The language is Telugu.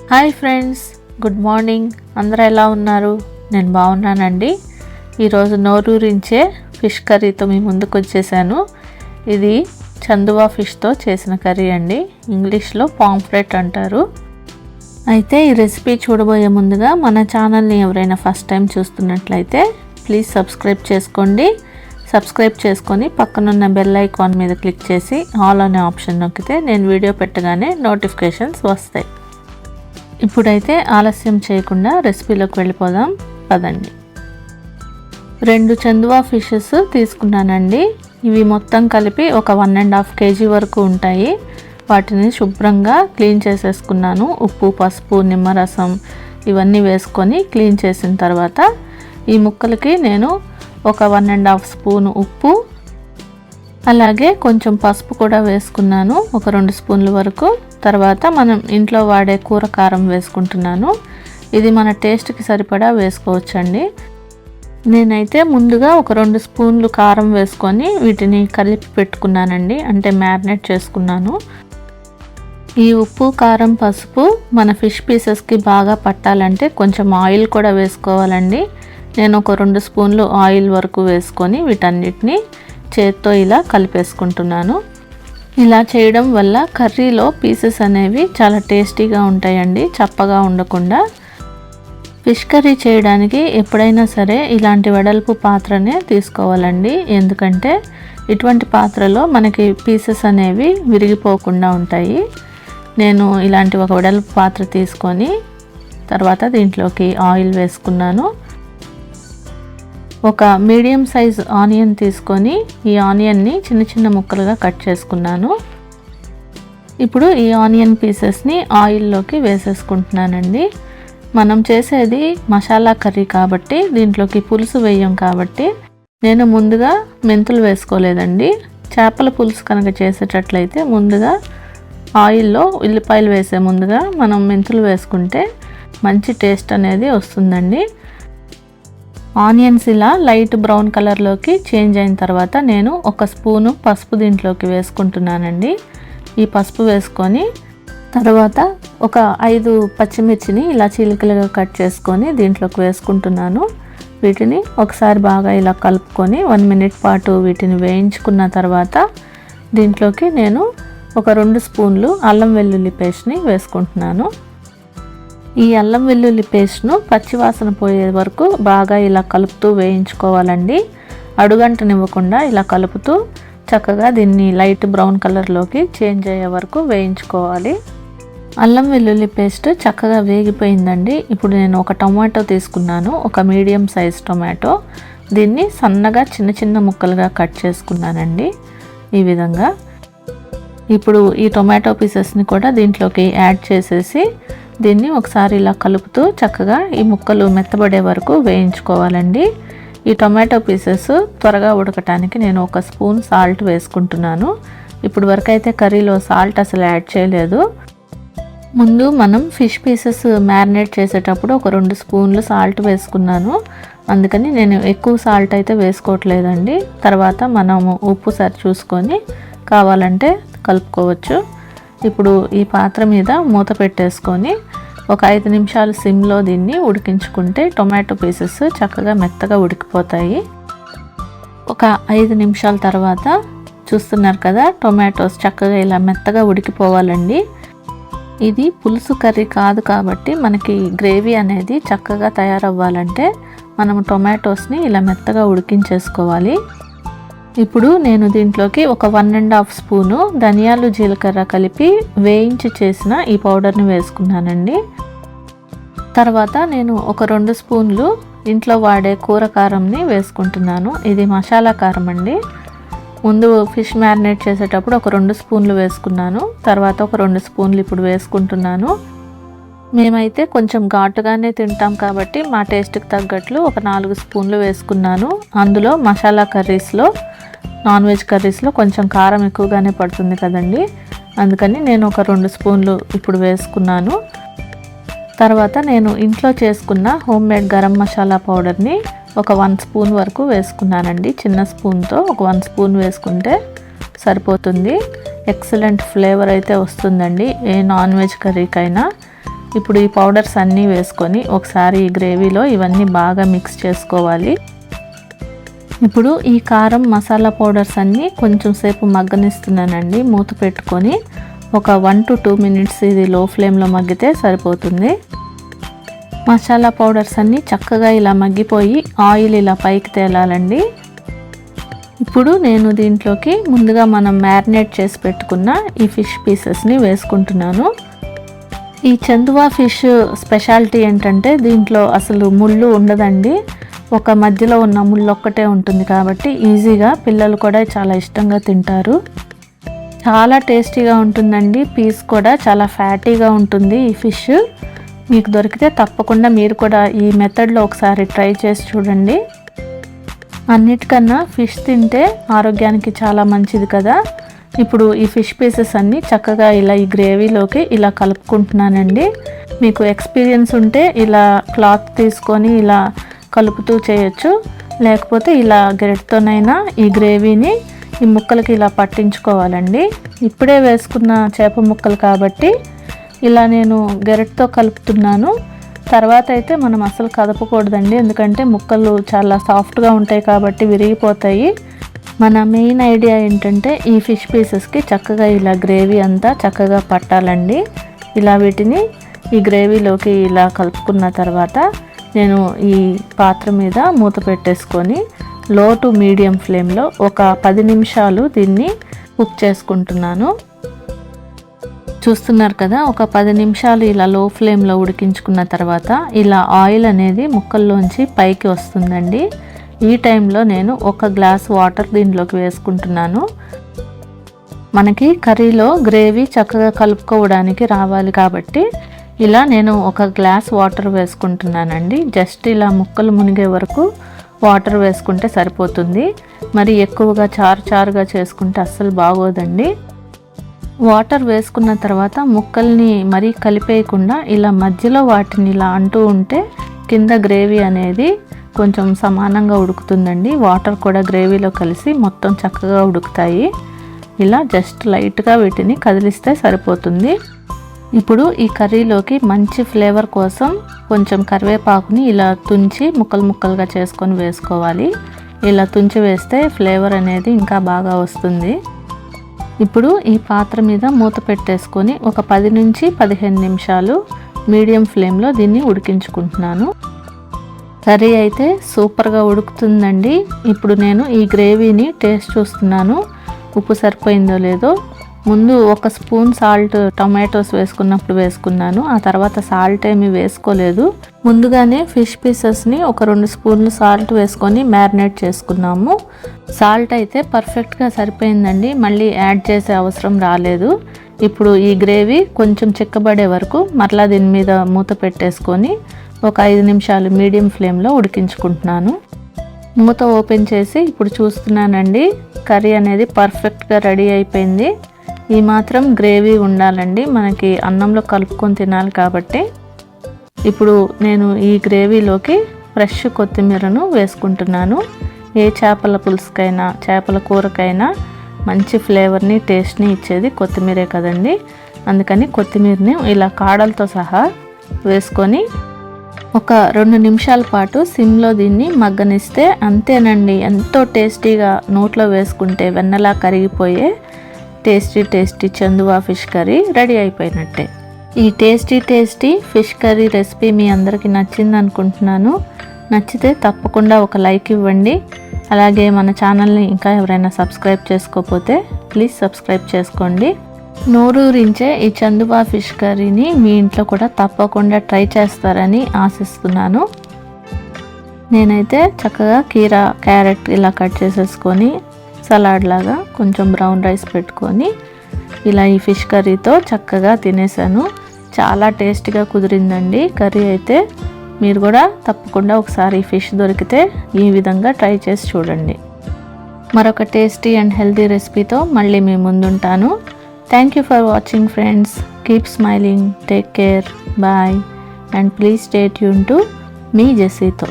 Hi friends, good morning. అందరూ ఎలా ఉన్నారు? నేను బాగున్నానండి. ఈరోజు నోరూరించే ఫిష్ కర్రీతో మీ ముందుకు వచ్చేసాను. ఇది చందువా ఫిష్తో చేసిన కర్రీ అండి. ఇంగ్లీష్లో పాంఫ్రెట్ అంటారు. అయితే ఈ రెసిపీ చూడబోయే ముందుగా మన ఛానల్ని ఎవరైనా ఫస్ట్ టైం చూస్తున్నట్లయితే ప్లీజ్ సబ్స్క్రైబ్ చేసుకోండి. సబ్స్క్రైబ్ చేసుకొని పక్కనున్న బెల్ ఐకాన్ మీద క్లిక్ చేసి ఆల్ అనే ఆప్షన్ నొక్కితే నేను వీడియో పెట్టగానే నోటిఫికేషన్స్ వస్తాయి. ఇప్పుడైతే ఆలస్యం చేయకుండా రెసిపీలోకి వెళ్ళిపోదాం పదండి. 2 చందువా ఫిషెస్ తీసుకున్నానండి. ఇవి మొత్తం కలిపి ఒక 1.5 kg వరకు ఉంటాయి. వాటిని శుభ్రంగా క్లీన్ చేసేసుకున్నాను. ఉప్పు, పసుపు, నిమ్మరసం ఇవన్నీ వేసుకొని క్లీన్ చేసిన తర్వాత ఈ ముక్కలకి నేను ఒక 1.5 స్పూన్ ఉప్పు, అలాగే కొంచెం పసుపు కూడా వేసుకున్నాను, ఒక 2 స్పూన్ల వరకు. తర్వాత మనం ఇంట్లో వాడే కూర కారం వేసుకుంటున్నాను. ఇది మన టేస్ట్కి సరిపడా వేసుకోవచ్చండి. నేనైతే ముందుగా ఒక 2 స్పూన్లు కారం వేసుకొని వీటిని కలిపి పెట్టుకున్నానండి, అంటే మ్యారినేట్ చేసుకున్నాను. ఈ ఉప్పు, కారం, పసుపు మన ఫిష్ పీసెస్కి బాగా పట్టాలంటే కొంచెం ఆయిల్ కూడా వేసుకోవాలండి. నేను ఒక 2 స్పూన్లు ఆయిల్ వరకు వేసుకొని వీటన్నిటిని చేత్తో ఇలా కలిపేసుకుంటున్నాను. ఇలా చేయడం వల్ల కర్రీలో పీసెస్ అనేవి చాలా టేస్టీగా ఉంటాయండి, చప్పగా ఉండకుండా. ఫిష్ కర్రీ చేయడానికి ఎప్పుడైనా సరే ఇలాంటి వెడల్పు పాత్రనే తీసుకోవాలండి. ఎందుకంటే ఇటువంటి పాత్రలో మనకి పీసెస్ అనేవి విరిగిపోకుండా ఉంటాయి. నేను ఇలాంటి ఒక వెడల్పు పాత్ర తీసుకొని తర్వాత దీంట్లోకి ఆయిల్ వేసుకున్నాను. ఒక మీడియం సైజ్ ఆనియన్ తీసుకొని ఈ ఆనియన్ని చిన్న చిన్న ముక్కలుగా కట్ చేసుకున్నాను. ఇప్పుడు ఈ ఆనియన్ పీసెస్ని ఆయిల్లోకి వేసేసుకుంటున్నానండి. మనం చేసేది మసాలా కర్రీ కాబట్టి దీంట్లోకి పులుసు వేయం కాబట్టి నేను ముందుగా మెంతులు వేసుకోలేదండి. చేపల పులుసు కనుక చేసేటట్లయితే ముందుగా ఆయిల్లో ఉల్లిపాయలు వేసే ముందుగా మనం మెంతులు వేసుకుంటే మంచి టేస్ట్ అనేది వస్తుందండి. ఆనియన్స్ ఇలా లైట్ బ్రౌన్ కలర్లోకి చేంజ్ అయిన తర్వాత నేను ఒక స్పూను పసుపు దీంట్లోకి వేసుకుంటున్నానండి. ఈ పసుపు వేసుకొని తర్వాత ఒక 5 పచ్చిమిర్చిని ఇలా చీలికలుగా కట్ చేసుకొని దీంట్లోకి వేసుకుంటున్నాను. వీటిని ఒకసారి బాగా ఇలా కలుపుకొని 1 మినిట్ పాటు వీటిని వేయించుకున్న తర్వాత దీంట్లోకి నేను ఒక 2 స్పూన్లు అల్లం వెల్లుల్లి పేస్ట్ని వేసుకుంటున్నాను. ఈ అల్లం వెల్లుల్లి పేస్ట్ను పచ్చివాసన పోయే వరకు బాగా ఇలా కలుపుతూ వేయించుకోవాలండి. అడుగంటనివ్వకుండా ఇలా కలుపుతూ చక్కగా దీన్ని లైట్ బ్రౌన్ కలర్లోకి చేంజ్ అయ్యే వరకు వేయించుకోవాలి. అల్లం వెల్లుల్లి పేస్ట్ చక్కగా వేగిపోయిందండి. ఇప్పుడు నేను ఒక టొమాటో తీసుకున్నాను, ఒక మీడియం సైజ్ టొమాటో. దీన్ని సన్నగా చిన్న చిన్న ముక్కలుగా కట్ చేసుకున్నానండి ఈ విధంగా. ఇప్పుడు ఈ టొమాటో పీసెస్ని కూడా దీంట్లోకి యాడ్ చేసేసి దీన్ని ఒకసారి ఇలా కలుపుతూ చక్కగా ఈ ముక్కలు మెత్తబడే వరకు వేయించుకోవాలండి. ఈ టొమాటో పీసెస్ త్వరగా ఉడకటానికి నేను 1 స్పూన్ సాల్ట్ వేసుకుంటున్నాను. ఇప్పుడు వరకు అయితే కర్రీలో సాల్ట్ అసలు యాడ్ చేయలేదు. ముందు మనం ఫిష్ పీసెస్ మ్యారినేట్ చేసేటప్పుడు ఒక 2 స్పూన్లు సాల్ట్ వేసుకున్నాను. అందుకని నేను ఎక్కువ సాల్ట్ అయితే వేసుకోవట్లేదండి. తర్వాత మనము ఉప్పు సరి చూసుకొని కావాలంటే కలుపుకోవచ్చు. ఇప్పుడు ఈ పాత్ర మీద మూత పెట్టేసుకొని ఒక 5 నిమిషాలు సిమ్లో దీన్ని ఉడికించుకుంటే టొమాటో పీసెస్ చక్కగా మెత్తగా ఉడికిపోతాయి. ఒక 5 నిమిషాల తర్వాత చూస్తున్నారు కదా, టొమాటోస్ చక్కగా ఇలా మెత్తగా ఉడికిపోవాలండి. ఇది పులుసు కర్రీ కాదు కాబట్టి మనకి గ్రేవీ అనేది చక్కగా తయారవ్వాలంటే మనం టొమాటోస్ని ఇలా మెత్తగా ఉడికించేసుకోవాలి. ఇప్పుడు నేను దీంట్లోకి ఒక 1.5 స్పూను ధనియాలు, జీలకర్ర కలిపి వేయించి చేసిన ఈ పౌడర్ని వేసుకున్నానండి. తర్వాత నేను ఒక 2 స్పూన్లు ఇంట్లో వాడే కూర కారంని వేసుకుంటున్నాను. ఇది మసాలా కారం అండి. ముందు ఫిష్ మ్యారినేట్ చేసేటప్పుడు ఒక 2 స్పూన్లు వేసుకున్నాను. తర్వాత ఒక 2 స్పూన్లు ఇప్పుడు వేసుకుంటున్నాను. మేమైతే కొంచెం ఘాటుగానే తింటాం కాబట్టి మా టేస్ట్కి తగ్గట్లు ఒక 4 స్పూన్లు వేసుకున్నాను. అందులో మసాలా కర్రీస్లో, నాన్ వెజ్ కర్రీస్లో కొంచెం కారం ఎక్కువగానే పడుతుంది కదండి, అందుకని నేను ఒక 2 స్పూన్లు ఇప్పుడు వేసుకున్నాను. తర్వాత నేను ఇంట్లో చేసుకున్న హోమ్ మేడ్ గరం మసాలా పౌడర్ని ఒక 1 స్పూన్ వరకు వేసుకున్నానండి. చిన్న స్పూన్తో ఒక 1 స్పూన్ వేసుకుంటే సరిపోతుంది. ఎక్సలెంట్ ఫ్లేవర్ అయితే వస్తుందండి ఏ నాన్ వెజ్ కర్రీకైనా. ఇప్పుడు ఈ పౌడర్స్ అన్నీ వేసుకొని ఒకసారి ఈ గ్రేవీలో ఇవన్నీ బాగా మిక్స్ చేసుకోవాలి. ఇప్పుడు ఈ కారం మసాలా పౌడర్స్ అన్నీ కొంచెం సేపు మగ్గనిస్తున్నానండి. మూత పెట్టుకొని ఒక 1 to 2 minutes ఇది లో ఫ్లేమ్లో మగ్గితే సరిపోతుంది. మసాలా పౌడర్స్ అన్నీ చక్కగా ఇలా మగ్గిపోయి ఆయిల్ ఇలా పైకి తేలాలండి. ఇప్పుడు నేను దీంట్లోకి ముందుగా మనం మ్యారినేట్ చేసి పెట్టుకున్న ఈ ఫిష్ పీసెస్ని వేసుకుంటున్నాను. ఈ చందువా ఫిష్ స్పెషాలిటీ ఏంటంటే దీంట్లో అసలు ముళ్ళు ఉండదండి. ఒక మధ్యలో ఉన్న ముళ్ళు ఒక్కటే ఉంటుంది కాబట్టి ఈజీగా పిల్లలు కూడా చాలా ఇష్టంగా తింటారు. చాలా టేస్టీగా ఉంటుందండి. పీస్ కూడా చాలా ఫ్యాటీగా ఉంటుంది ఈ ఫిష్. మీకు దొరికితే తప్పకుండా మీరు కూడా ఈ మెథడ్లో ఒకసారి ట్రై చేసి చూడండి. అన్నిటికన్నా ఫిష్ తింటే ఆరోగ్యానికి చాలా మంచిది కదా. ఇప్పుడు ఈ ఫిష్ పీసెస్ అన్నీ చక్కగా ఇలా ఈ గ్రేవీలోకి ఇలా కలుపుకుంటున్నానండి. మీకు ఎక్స్పీరియన్స్ ఉంటే ఇలా క్లాత్ తీసుకొని ఇలా కలుపుతూ చేయొచ్చు, లేకపోతే ఇలా గరిటెతోనైనా ఈ గ్రేవీని ఈ ముక్కలకి ఇలా పట్టించుకోవాలండి. ఇప్పుడే వేసుకున్న చేప ముక్కలు కాబట్టి ఇలా నేను గరిటెతో కలుపుతున్నాను. తర్వాత అయితే మనం అసలు కదపకూడదండి, ఎందుకంటే ముక్కలు చాలా సాఫ్ట్గా ఉంటాయి కాబట్టి విరిగిపోతాయి. మన మెయిన్ ఐడియా ఏంటంటే ఈ ఫిష్ పీసెస్కి చక్కగా ఇలా గ్రేవీ అంతా చక్కగా పట్టాలండి. ఇలా వీటిని ఈ గ్రేవీలోకి ఇలా కలుపుకున్న తర్వాత నేను ఈ పాత్ర మీద మూత పెట్టేసుకొని లో టు మీడియం ఫ్లేమ్లో ఒక 10 నిమిషాలు దీన్ని కుక్ చేసుకుంటున్నాను. చూస్తున్నారు కదా, ఒక 10 నిమిషాలు ఇలా లో ఫ్లేమ్లో ఉడికించుకున్న తర్వాత ఇలా ఆయిల్ అనేది ముక్కల్లోంచి పైకి వస్తుందండి. ఈ టైంలో నేను 1 గ్లాస్ వాటర్ దీంట్లోకి వేసుకుంటున్నాను. మనకి కర్రీలో గ్రేవీ చక్కగా కలుపుకోవడానికి రావాలి కాబట్టి ఇలా నేను 1 గ్లాస్ వాటర్ వేసుకుంటున్నానండి. జస్ట్ ఇలా ముక్కలు మునిగే వరకు వాటర్ వేసుకుంటే సరిపోతుంది. మరి ఎక్కువగా చారుగా చేసుకుంటే అస్సలు బాగోదండి. వాటర్ వేసుకున్న తర్వాత ముక్కల్ని మరీ కలిపేయకుండా ఇలా మధ్యలో వాటిని ఇలా అంటూ ఉంటే కింద గ్రేవీ అనేది కొంచెం సమానంగా ఉడుకుతుందండి. వాటర్ కూడా గ్రేవీలో కలిసి మొత్తం చక్కగా ఉడుకుతాయి. ఇలా జస్ట్ లైట్గా వీటిని కదిలిస్తే సరిపోతుంది. ఇప్పుడు ఈ కర్రీలోకి మంచి ఫ్లేవర్ కోసం కొంచెం కరివేపాకుని ఇలా తుంచి ముక్కలుగా చేసుకొని వేసుకోవాలి. ఇలా తుంచి వేస్తే ఫ్లేవర్ అనేది ఇంకా బాగా వస్తుంది. ఇప్పుడు ఈ పాత్ర మీద మూత పెట్టేసుకొని ఒక 10 నుంచి 15 నిమిషాలు మీడియం ఫ్లేమ్లో దీన్ని ఉడికించుకుంటున్నాను. కర్రీ అయితే సూపర్గా ఉడుకుతుందండి. ఇప్పుడు నేను ఈ గ్రేవీని టేస్ట్ చూస్తున్నాను, ఉప్పు సరిపోయిందో లేదో. ముందు 1 స్పూన్ సాల్ట్ టొమాటోస్ వేసుకున్నప్పుడు వేసుకున్నాను, ఆ తర్వాత సాల్ట్ ఏమీ వేసుకోలేదు. ముందుగానే ఫిష్ పీసెస్ని ఒక 2 స్పూన్లు సాల్ట్ వేసుకొని మ్యారినేట్ చేసుకున్నాము. సాల్ట్ అయితే పర్ఫెక్ట్గా సరిపోయిందండి, మళ్ళీ యాడ్ చేసే అవసరం రాలేదు. ఇప్పుడు ఈ గ్రేవీ కొంచెం చిక్కబడే వరకు మరలా దీని మీద మూత పెట్టేసుకొని ఒక 5 నిమిషాలు మీడియం ఫ్లేమ్లో ఉడికించుకుంటున్నాను. మూత ఓపెన్ చేసి ఇప్పుడు చూస్తున్నానండి, కర్రీ అనేది పర్ఫెక్ట్గా రెడీ అయిపోయింది. ఈ మాత్రం గ్రేవీ ఉండాలండి, మనకి అన్నంలో కలుపుకొని తినాలి కాబట్టి. ఇప్పుడు నేను ఈ గ్రేవీలోకి ఫ్రెష్ కొత్తిమీరను వేసుకుంటున్నాను. ఏ చేపల పులుసుకైనా చేపల కూరకైనా మంచి ఫ్లేవర్ని టేస్ట్ని ఇచ్చేది కొత్తిమీరే కదండి. అందుకని కొత్తిమీరని ఇలా కాడలతో సహా వేసుకొని ఒక 2 నిమిషాల పాటు సిమ్లో దీన్ని మగ్గనిస్తే అంతేనండి. ఎంతో టేస్టీగా నోట్లో వేసుకుంటే వెన్నలా కరిగిపోయే టేస్టీ చందువా ఫిష్ కర్రీ రెడీ అయిపోయినట్టే. ఈ టేస్టీ ఫిష్ కర్రీ రెసిపీ మీ అందరికీ నచ్చింది అనుకుంటున్నాను. నచ్చితే తప్పకుండా ఒక లైక్ ఇవ్వండి. అలాగే మన ఛానల్ని ఇంకా ఎవరైనా సబ్స్క్రైబ్ చేసుకోకపోతే ప్లీజ్ సబ్స్క్రైబ్ చేసుకోండి. నోరూరించే ఈ చందువా ఫిష్ కర్రీని మీ ఇంట్లో కూడా తప్పకుండా ట్రై చేస్తారని ఆశిస్తున్నాను. నేనైతే చక్కగా కీరా క్యారెట్ ఇలా కట్ చేసేసుకొని సలాడ్ లాగా కొంచెం బ్రౌన్ రైస్ పెట్టుకొని ఇలా ఈ ఫిష్ కర్రీతో చక్కగా తినేసాను. చాలా టేస్టీగా కుదిరిందండి కర్రీ అయితే. మీరు కూడా తప్పకుండా ఒకసారి ఫిష్ దొరికితే ఈ విధంగా ట్రై చేసి చూడండి. మరొక టేస్టీ అండ్ హెల్తీ రెసిపీతో మళ్ళీ మీ ముందుంటాను. Thank you for watching friends. Keep smiling, take care, bye and please stay tune to మీ జెస్సీతో.